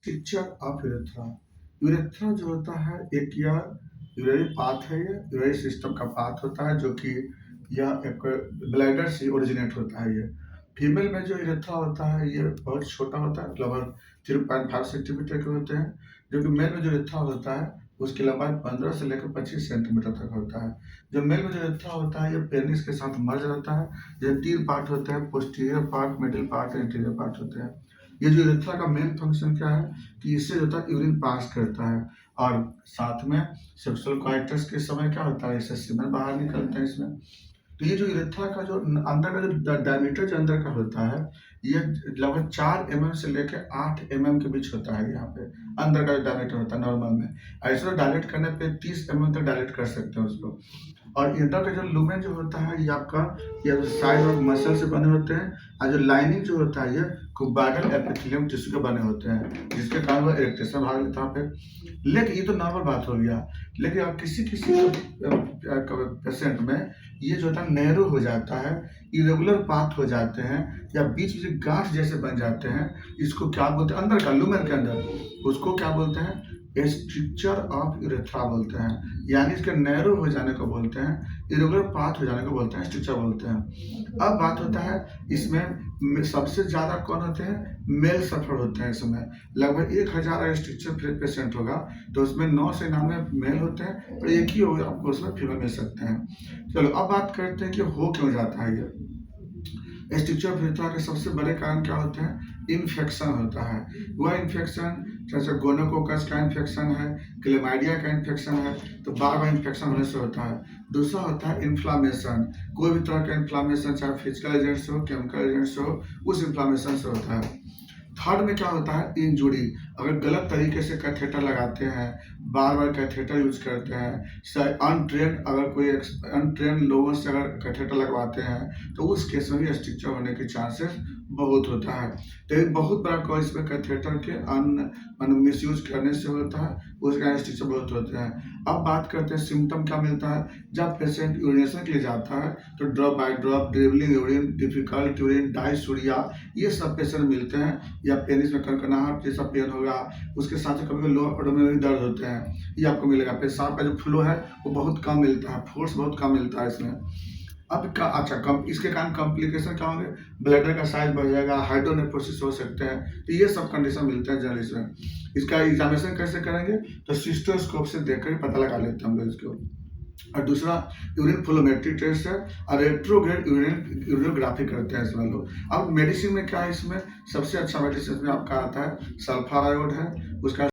Teacher of urethra. Urethra जो होता है एक यह यूरिनरी पाथ है, ये यूरिनरी सिस्टम का पाथ होता है जो कि यह एक ब्लैडर से ओरिजिनेट होता है। ये फीमेल में जो यूरेथ्रा होता है ये बहुत छोटा होता है, लगभग 0.5 सेंटीमीटर के होते हैं, जबकि मेल में जो यूरेथ्रा होता है उसकी लंबाई 15 से लेकर 25 सेंटीमीटर तक होता है। जो मेल में जो यूरेथ्रा होता है ये पेनिस के साथ मर्ज रहता है। ये 3 पार्ट होते हैं, posterior part, middle part, anterior part होते हैं। ये जो यूरेथ्रा का मेन फंक्शन क्या है कि इससे जो होता है यूरिन पास करता है, और साथ में सेक्सुअल क्वाइटस के समय क्या होता है, इससे सीमेन बाहर निकलते हैं इसमें। तो ये जो यूरेथ्रा का जो अंदर का जो डायमीटर जो अंदर का होता है ये लगभग 4 mm से लेकर 8 mm के बीच होता है। यहाँ पे अंदर का जो डायमीटर होता है नॉर्मल में, ऐसे डायलेट करने पे 30 mm तक डायलेट कर सकते हैं उसको। और इंटर का जो लुमेन जो होता है ये आपका ये साइड और मसल से बने होते हैं, और जो लाइनिंग जो होता है ये कुबाइडल एपिथेलियम टिश्यू के बने होते हैं, जिसके कारण वो इरेक्टेशन भाग लेता है पे। लेकिन ये तो नॉर्मल बात हो गया, लेकिन अब किसी किसी पेशेंट में ये जो होता है नैरो हो जाता है, इरेगुलर पाथ हो जाते हैं, या बीच में गांठ जैसे बन जाते हैं। इसको क्या बोलते हैं, अंदर का लुमेन के अंदर, उसको क्या बोलते हैं, स्ट्रक्चर ऑफ यूरेथ्रा बोलते हैं। यानी इसके नैरो हो जाने को बोलते हैं, इरेगुलर पाथ हो जाने को बोलते हैं, स्ट्रक्चर बोलते हैं। अब बात होता है इसमें सबसे ज़्यादा कौन होते हैं, मेल सफर होते हैं। इसमें लगभग 1000 स्ट्रक्चर पेशेंट होगा तो उसमें 9 से 99 मेल होते हैं और एक ही होगा, आपको उसमें फीमेल मिल सकते हैं। चलो अब बात करते हैं कि हो क्यों जाता है ये। स्टिच ऑफ यूरेथ्रा के सबसे बड़े कारण क्या होते हैं, इन्फेक्शन होता है। वह इन्फेक्शन जैसे गोनोकोकस का इन्फेक्शन है, क्लेमाइडिया का इन्फेक्शन है, तो बार बार इन्फेक्शन होने से होता है। दूसरा होता है इन्फ्लामेशन, कोई भी तरह का इन्फ्लामेशन, चाहे फिजिकल एजेंट से हो, केमिकल एजेंट से हो, उस इन्फ्लामेशन से होता है। थर्ड में क्या होता है, इंजुरी, अगर गलत तरीके से कैथेटर लगाते हैं, बार बार कैथेटर यूज करते हैं, अनट्रेंड अगर कोई अनट्रेंड लोगों से अगर कैथेटर लगवाते हैं तो उस केस में भी स्टिक्चर होने के चांसेस बहुत होता है। तो एक बहुत बड़ा कॉज में कैथेटर के मिस यूज करने से होता है, उसका स्टिक्चर बहुत होते हैं। अब बात करते हैं सिम्टम क्या मिलता है, जब पेशेंट यूरिनेशन के लिए जाता है तो drop by drop, dribbling urine, difficult urine, dysuria, ये सब पेशेंट मिलते हैं। या पेनिस में कनकनाहट जैसा पेन होगा, उसके साथ ही कभी लोअर एब्डोमेन में दर्द होते हैं, ये आपको मिलेगा। पेशाब का जो फ्लो है वो बहुत कम मिलता है, फोर्स बहुत कम मिलता है इसमें। अब का अच्छा इसके कारण कॉम्प्लिकेशन क्या होंगे, ब्लैडर का साइज बढ़ जाएगा, हाइड्रोनेफ्रोसिस हो सकते हैं, तो ये सब कंडीशन मिलते हैं जर्नलिस्ट में। इसका एग्जामिनेशन कैसे करेंगे, तो सिस्टोस्कोप से देखकर ही पता लगा लेते हैं हम लोग इसको। और दूसरा यूरिन फ्लोमेट्री टेस्ट है, और रेट्रोग्रेड यूरिनोग्राफी करते हैं इसमें लोग। अब मेडिसिन में क्या है, इसमें सबसे अच्छा मेडिसिन में आपका आता है सल्फारायोड है, उसका